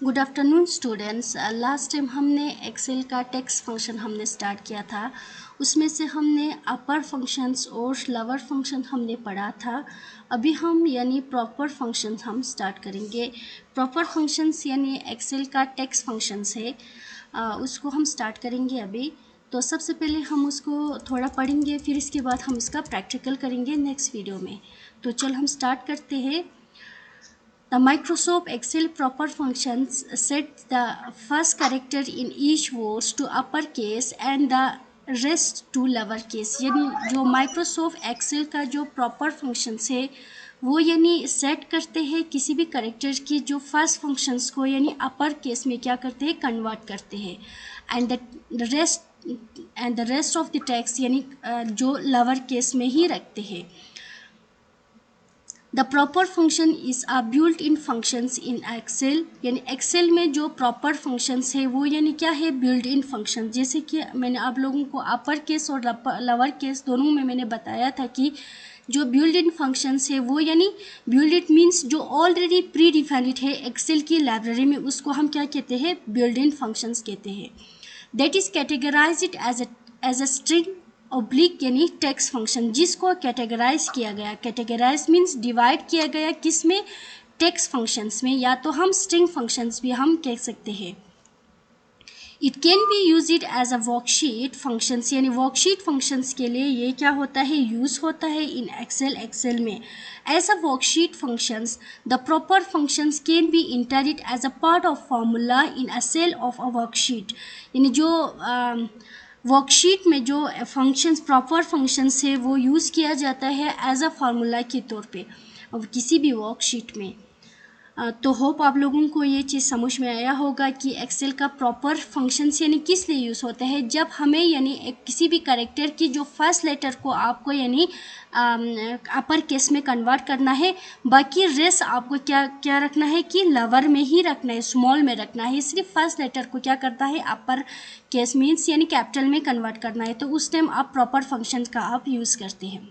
Good afternoon students. Last time हमने Excel का text function हमने स्टार्ट किया था। उसमें से हमने अपर फंक्शंस और लोअर फंक्शन हमने पढ़ा था। अभी हम यानी प्रॉपर फंक्शंस हम स्टार्ट करेंगे। प्रॉपर फंक्शंस यानी एक्सेल का टेक्स्ट फंक्शंस है, उसको हम स्टार्ट करेंगे अभी। तो सबसे पहले हम उसको थोड़ा पढ़ेंगे, फिर इसके बाद हम इसका प्रैक्टिकल करेंगे नेक्स्ट वीडियो में। तो चल हम स्टार्ट करते हैं। The Microsoft Excel proper functions set the first character in each words to uppercase and the rest to lowercase। यानी जो Microsoft Excel का जो proper functions है वो यानी सेट करते हैं किसी भी करेक्टर की जो फर्स्ट फंक्शंस को यानी अपर केस में क्या करते हैं, कन्वर्ट करते हैं। And the rest of the text यानी जो लोअर केस में ही रखते हैं। The proper function is a built in functions in Excel. यानी एक्सेल में जो प्रॉपर फंक्शंस है वो यानी क्या है, बिल्ट इन फंक्शन। जैसे कि मैंने आप लोगों को अपर केस और लोअर केस दोनों में मैंने बताया था कि जो बिल्ट इन फंक्शंस है वो यानी बिल्ट इट मीन्स जो ऑलरेडी प्री डिफाइंड है एक्सेल की लाइब्रेरी में, उसको हम क्या कहते हैं, बिल्ट इन फंक्शंस कहते हैं। That is categorize it as a string oblique यानी टेक्स्ट फंक्शन, जिसको कैटेगराइज किया गया। कैटेगराइज मीन्स डिवाइड किया गया किस में, टेक्स्ट फंक्शंस में, या तो हम स्ट्रिंग फंक्शंस भी हम कह सकते हैं। It can be use it as a worksheet functions. यानी वर्कशीट फंक्शंस के लिए ये क्या होता है, यूज होता है इन एक्सेल में। As a worksheet functions the proper functions can be entered as a part of formula in a cell of a worksheet. यानी जो वर्कशीट में जो फंक्शंस प्रॉपर फंक्शंस है वो यूज़ किया जाता है एज अ फार्मूला के तौर पे अब किसी भी वर्कशीट में। तो होप आप लोगों को ये चीज़ समझ में आया होगा कि एक्सेल का प्रॉपर फंक्शंस यानी किस लिए यूज़ होता है, जब हमें यानी किसी भी कैरेक्टर की जो फर्स्ट लेटर को आपको यानी अपर केस में कन्वर्ट करना है, बाकी रेस्ट आपको क्या क्या रखना है कि लोअर में ही रखना है, स्मॉल में रखना है। सिर्फ फर्स्ट लेटर को क्या करता है, अपर केस मीन्स यानी कैपिटल में कन्वर्ट करना है, तो उस टाइम आप प्रॉपर फंक्शन का आप यूज़ करते हैं।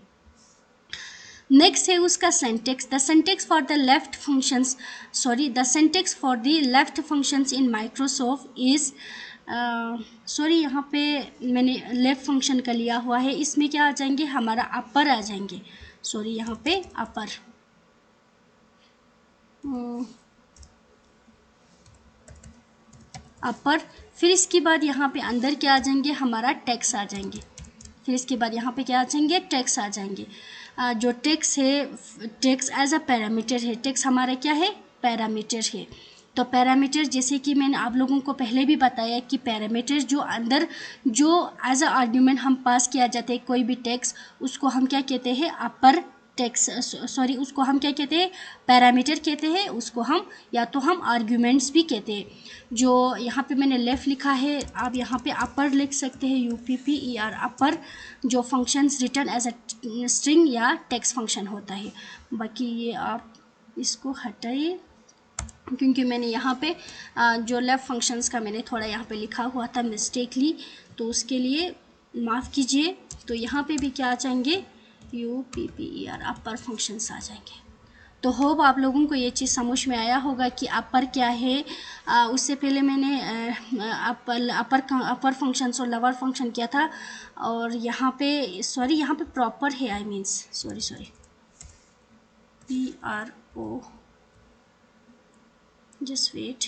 नेक्स्ट है उसका syntax. The syntax for the left functions the syntax for the left functions in Microsoft is यहाँ पे मैंने लेफ्ट फंक्शन का लिया हुआ है, इसमें क्या आ जाएंगे, हमारा अपर आ जाएंगे। यहाँ पे अपर फिर इसके बाद यहाँ पे अंदर क्या आ जाएंगे, हमारा टेक्स्ट आ जाएंगे। फिर इसके बाद यहाँ पे क्या आ जाएंगे, टेक्स्ट आ जाएंगे। जो टेक्स्ट है, टेक्स्ट एज अ पैरामीटर है। टेक्स्ट हमारा क्या है, पैरामीटर है। तो पैरामीटर जैसे कि मैंने आप लोगों को पहले भी बताया कि पैरामीटर जो अंदर जो एज अ आर्ग्यूमेंट हम पास किया जाता है कोई भी टेक्स्ट, उसको हम क्या कहते हैं, अपर टेक्स्ट उसको हम क्या कहते हैं, पैरामीटर कहते हैं। उसको हम या तो हम आर्ग्यूमेंट्स भी कहते हैं। जो यहाँ पे मैंने लेफ्ट लिखा है, आप यहाँ पे अपर लिख सकते हैं, UPPER अपर, जो functions return as a string या टेक्स्ट फंक्शन होता है। बाकी ये आप इसको हटाइए क्योंकि मैंने यहाँ पे जो लेफ्ट फंक्शंस का मैंने थोड़ा यहाँ पे लिखा हुआ था मिस्टेकली, तो उसके लिए माफ़ कीजिए। तो यहाँ पे भी क्या आ जाएंगे, UPPER अपर फंक्शंस आ जाएंगे। तो होप आप लोगों को ये चीज़ समझ में आया होगा कि अपर क्या है। उससे पहले मैंने अपर फंक्शंस और लोअर फंक्शन किया था, और यहाँ पे यहाँ पे प्रॉपर है, I means PRO, just wait.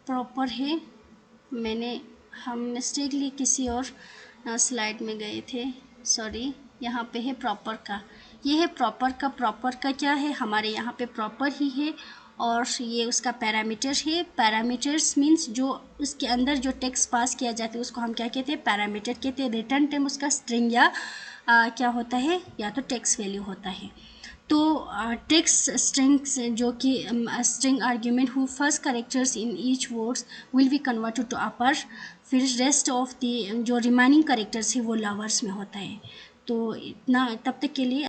Proper है, हम मिस्टेकली किसी और स्लाइड में गए थे, यहाँ पे है प्रॉपर का। ये है प्रॉपर का क्या है, हमारे यहाँ पे प्रॉपर ही है, और ये उसका पैरामीटर है। पैरामीटर्स मीन्स जो उसके अंदर जो टेक्स्ट पास किया जाता है उसको हम क्या कहते हैं, पैरामीटर कहते हैं। रिटर्न टाइम उसका स्ट्रिंग या क्या होता है, या तो टेक्स्ट वैल्यू होता है। तो टेक्स्ट स्ट्रिंग्स जो कि string argument who first characters in each words will be converted to upper, फिर रेस्ट ऑफ द जो रिमाइनिंग करेक्टर्स है वो लोअर्स में होता है। तो इतना तब तक के लिए